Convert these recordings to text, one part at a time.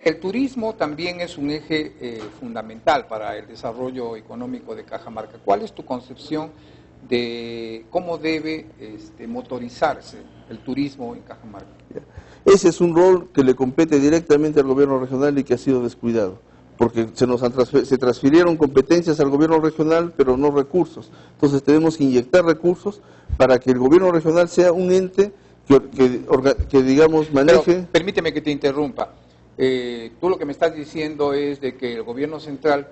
el turismo también es un eje fundamental para el desarrollo económico de Cajamarca. ¿Cuál es tu concepción de cómo debe motorizarse el turismo en Cajamarca? Ese es un rol que le compete directamente al gobierno regional y que ha sido descuidado, porque se transfirieron competencias al gobierno regional, pero no recursos. Entonces tenemos que inyectar recursos para que el gobierno regional sea un ente que digamos, maneje... Pero, permíteme que te interrumpa. Tú lo que me estás diciendo es de que el gobierno central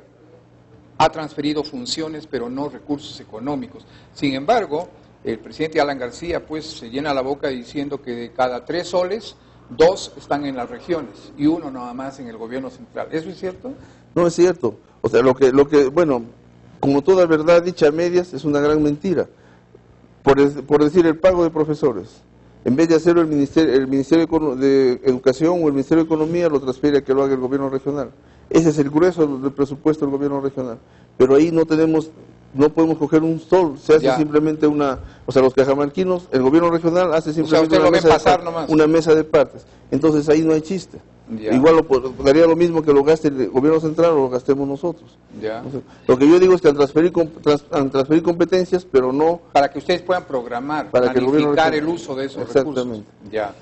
ha transferido funciones, pero no recursos económicos. Sin embargo, el presidente Alan García pues se llena la boca diciendo que de cada 3 soles, 2 están en las regiones y 1 nada más en el gobierno central. ¿Eso es cierto? No es cierto. O sea, bueno, como toda verdad dicha a medias, es una gran mentira. Por decir, el pago de profesores, en vez de hacerlo el Ministerio de Educación o el Ministerio de Economía, lo transfiere a que lo haga el gobierno regional. Ese es el grueso del presupuesto del gobierno regional. Pero ahí no podemos coger un sol, se hace simplemente o sea, los cajamarquinos, el gobierno regional hace simplemente una mesa de partes. Entonces ahí no hay chiste. Igual daría lo mismo que lo gaste el gobierno central o lo gastemos nosotros. Entonces, lo que yo digo es que han transferido competencias, pero no... Para que ustedes puedan programar, para planificar el uso de esos recursos.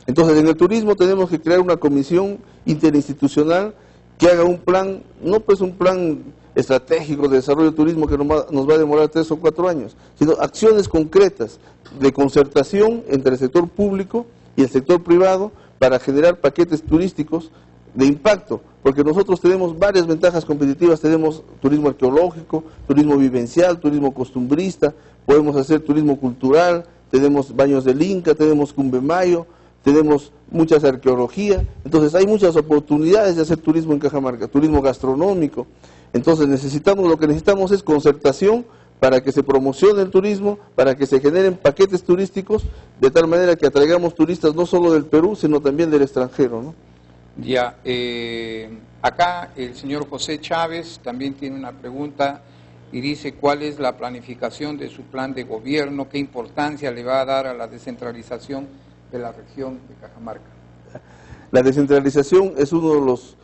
Entonces en el turismo tenemos que crear una comisión interinstitucional que haga un plan, no pues un plan estratégico de desarrollo del turismo que nos va a demorar 3 o 4 años, sino acciones concretas de concertación entre el sector público y el sector privado para generar paquetes turísticos de impacto, porque nosotros tenemos varias ventajas competitivas, tenemos turismo arqueológico, turismo vivencial, turismo costumbrista, podemos hacer turismo cultural, tenemos baños del Inca, tenemos Cumbemayo, tenemos muchas arqueología, entonces hay muchas oportunidades de hacer turismo en Cajamarca, turismo gastronómico. Entonces lo que necesitamos es concertación para que se promocione el turismo, para que se generen paquetes turísticos, de tal manera que atraigamos turistas no solo del Perú, sino también del extranjero, ¿no? Acá el señor José Chávez también tiene una pregunta y dice cuál es la planificación de su plan de gobierno, qué importancia le va a dar a la descentralización de la región de Cajamarca. La descentralización es uno de los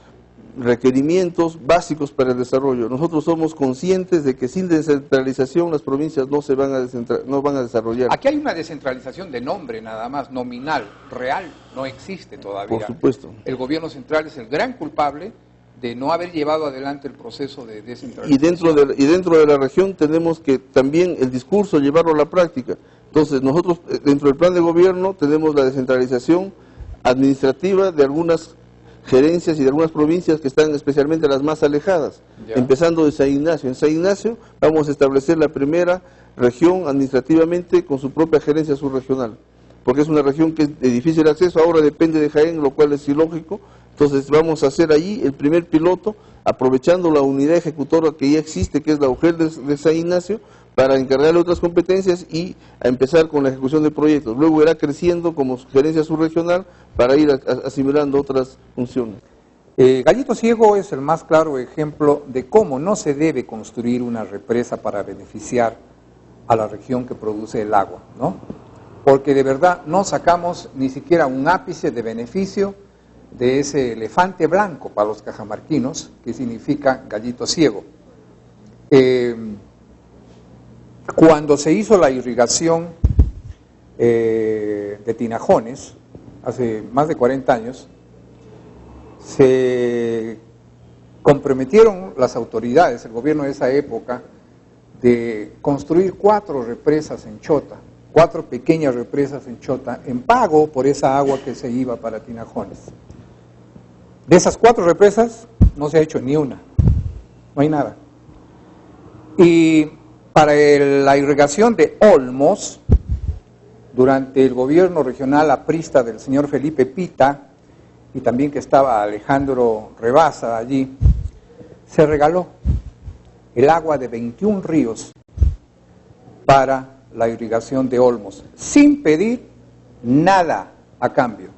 requerimientos básicos para el desarrollo. Nosotros somos conscientes de que sin descentralización las provincias no van a desarrollar. Aquí hay una descentralización de nombre nada más, nominal, real no existe todavía. Por supuesto. El gobierno central es el gran culpable de no haber llevado adelante el proceso de descentralización. Y dentro de la región tenemos que también el discurso llevarlo a la práctica. Entonces nosotros dentro del plan de gobierno tenemos la descentralización administrativa de algunas gerencias y de algunas provincias que están especialmente las más alejadas, empezando de San Ignacio. En San Ignacio vamos a establecer la primera región administrativamente con su propia gerencia subregional, porque es una región que es de difícil acceso, ahora depende de Jaén, lo cual es ilógico. Entonces vamos a hacer allí el primer piloto, aprovechando la unidad ejecutora que ya existe, que es la UGEL de San Ignacio, para encargarle otras competencias y a empezar con la ejecución de proyectos. Luego irá creciendo como gerencia subregional para ir asimilando otras funciones. Gallito Ciego es el más claro ejemplo de cómo no se debe construir una represa para beneficiar a la región que produce el agua, ¿no? Porque de verdad no sacamos ni siquiera un ápice de beneficio de ese elefante blanco para los cajamarquinos, que significa Gallito Ciego. Cuando se hizo la irrigación de Tinajones, hace más de 40 años, se comprometieron las autoridades, el gobierno de esa época, de construir 4 represas en Chota, 4 pequeñas represas en Chota, en pago por esa agua que se iba para Tinajones. De esas 4 represas no se ha hecho ni una, no hay nada. Y para la irrigación de Olmos, durante el gobierno regional aprista del señor Felipe Pita, y también que estaba Alejandro Rebasa allí, se regaló el agua de 21 ríos para la irrigación de Olmos, sin pedir nada a cambio.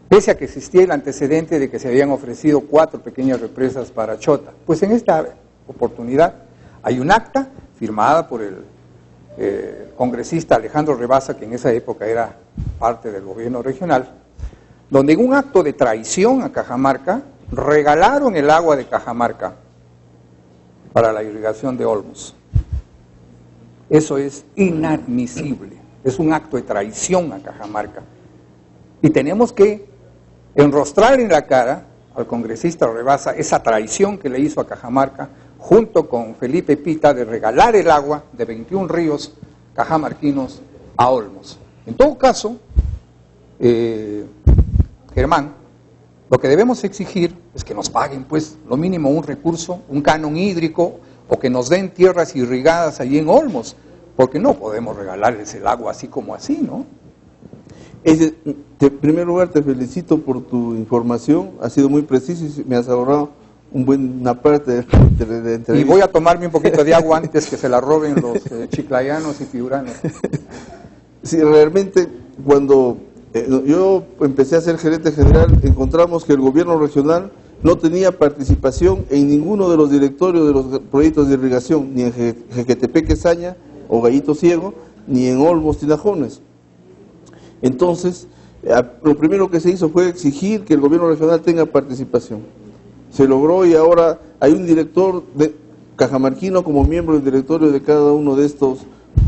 Pese a que existía el antecedente de que se habían ofrecido 4 pequeñas represas para Chota. Pues en esta oportunidad hay un acta firmada por el congresista Alejandro Rebasa, que en esa época era parte del gobierno regional, donde en un acto de traición a Cajamarca, regalaron el agua de Cajamarca para la irrigación de Olmos. Eso es inadmisible, es un acto de traición a Cajamarca. Y tenemos que enrostrar en la cara al congresista Rabasa esa traición que le hizo a Cajamarca, junto con Felipe Pita, de regalar el agua de 21 ríos cajamarquinos a Olmos. En todo caso, Germán, lo que debemos exigir es que nos paguen, pues, lo mínimo un recurso, un canon hídrico, o que nos den tierras irrigadas allí en Olmos, porque no podemos regalarles el agua así como así, ¿no? En primer lugar, te felicito por tu información, ha sido muy preciso y me has ahorrado una parte de entrevista. Y voy a tomarme un poquito de agua antes que se la roben los chiclayanos y piuranos. Sí, realmente, cuando yo empecé a ser gerente general, encontramos que el gobierno regional no tenía participación en ninguno de los directorios de los proyectos de irrigación, ni en Jequetepeque Saña o Gallito Ciego, ni en Olmos Tinajones. Entonces, lo primero que se hizo fue exigir que el gobierno regional tenga participación. Se logró y ahora hay un director de cajamarquino como miembro del directorio de cada uno de estos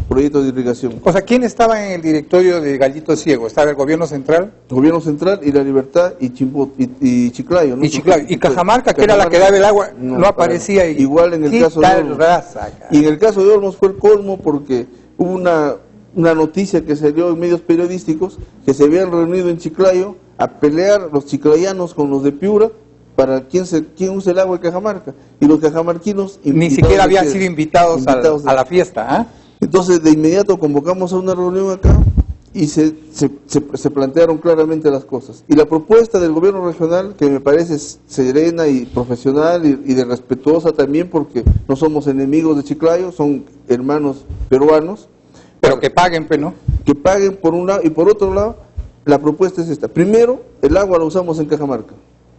proyectos de irrigación. O sea, ¿quién estaba en el directorio de Gallito Ciego? ¿Estaba el gobierno central? El gobierno central y La Libertad y Chiclayo, ¿no? Y Chiclayo. Y Cajamarca, que era la que daba el agua, no aparecía ahí. Igual en el caso de Olmos. Y en el caso de Olmos fue el colmo porque hubo una noticia que salió en medios periodísticos que se habían reunido en Chiclayo a pelear los chiclayanos con los de Piura para quién usa el agua de Cajamarca. Y los cajamarquinos ni siquiera habían sido invitados a la fiesta, ¿eh? Entonces de inmediato convocamos a una reunión acá y se plantearon claramente las cosas. Y la propuesta del gobierno regional, que me parece serena y profesional y de respetuosa también, porque no somos enemigos de Chiclayo, son hermanos peruanos. Pero que paguen, ¿no? Que paguen por un lado, y por otro lado, la propuesta es esta. Primero, el agua la usamos en Cajamarca,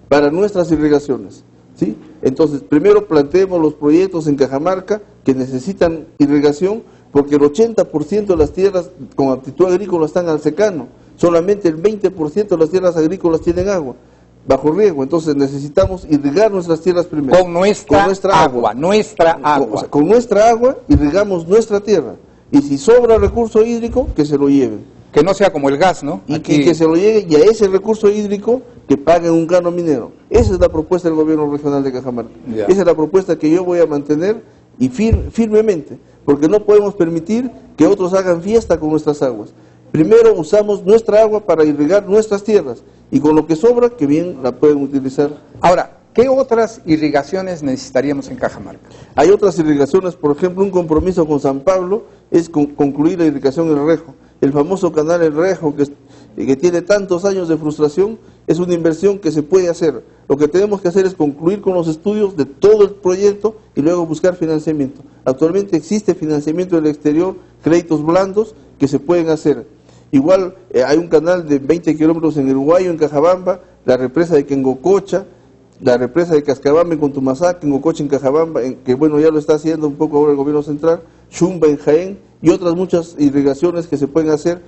para nuestras irrigaciones, ¿sí? Entonces, primero planteemos los proyectos en Cajamarca que necesitan irrigación, porque el 80% de las tierras con aptitud agrícola están al secano, solamente el 20% de las tierras agrícolas tienen agua, bajo riego. Entonces necesitamos irrigar nuestras tierras primero. Con nuestra agua. Con nuestra agua irrigamos nuestra tierra. Y si sobra recurso hídrico, que se lo lleven. Que no sea como el gas, ¿no? Y que se lo lleven, y a ese recurso hídrico que paguen un canon minero. Esa es la propuesta del gobierno regional de Cajamarca. Yeah. Esa es la propuesta que yo voy a mantener y firmemente, porque no podemos permitir que otros hagan fiesta con nuestras aguas. Primero usamos nuestra agua para irrigar nuestras tierras, y con lo que sobra, que bien la pueden utilizar. Ahora, ¿qué otras irrigaciones necesitaríamos en Cajamarca? Hay otras irrigaciones, por ejemplo, un compromiso con San Pablo es concluir la irrigación El Rejo. El famoso canal El Rejo, que tiene tantos años de frustración, es una inversión que se puede hacer. Lo que tenemos que hacer es concluir con los estudios de todo el proyecto y luego buscar financiamiento. Actualmente existe financiamiento del exterior, créditos blandos que se pueden hacer. Igual hay un canal de 20 kilómetros en Uruguayo, en Cajabamba, la represa de Quengococha, la represa de Cascabamba en Contumaxá, Quengococha en Cajabamba, que bueno, ya lo está haciendo un poco ahora el gobierno central, Chumba en Jaén, y otras muchas irrigaciones que se pueden hacer.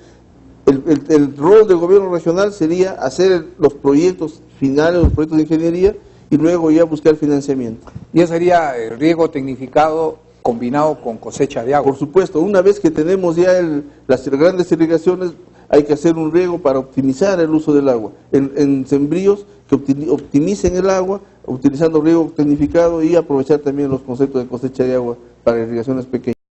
El rol del gobierno regional sería hacer los proyectos finales, los proyectos de ingeniería, y luego ya buscar financiamiento. Y eso sería el riego tecnificado combinado con cosecha de agua. Por supuesto, una vez que tenemos ya las grandes irrigaciones, hay que hacer un riego para optimizar el uso del agua. En sembríos que optimicen el agua, utilizando riego tecnificado y aprovechar también los conceptos de cosecha de agua para irrigaciones pequeñas.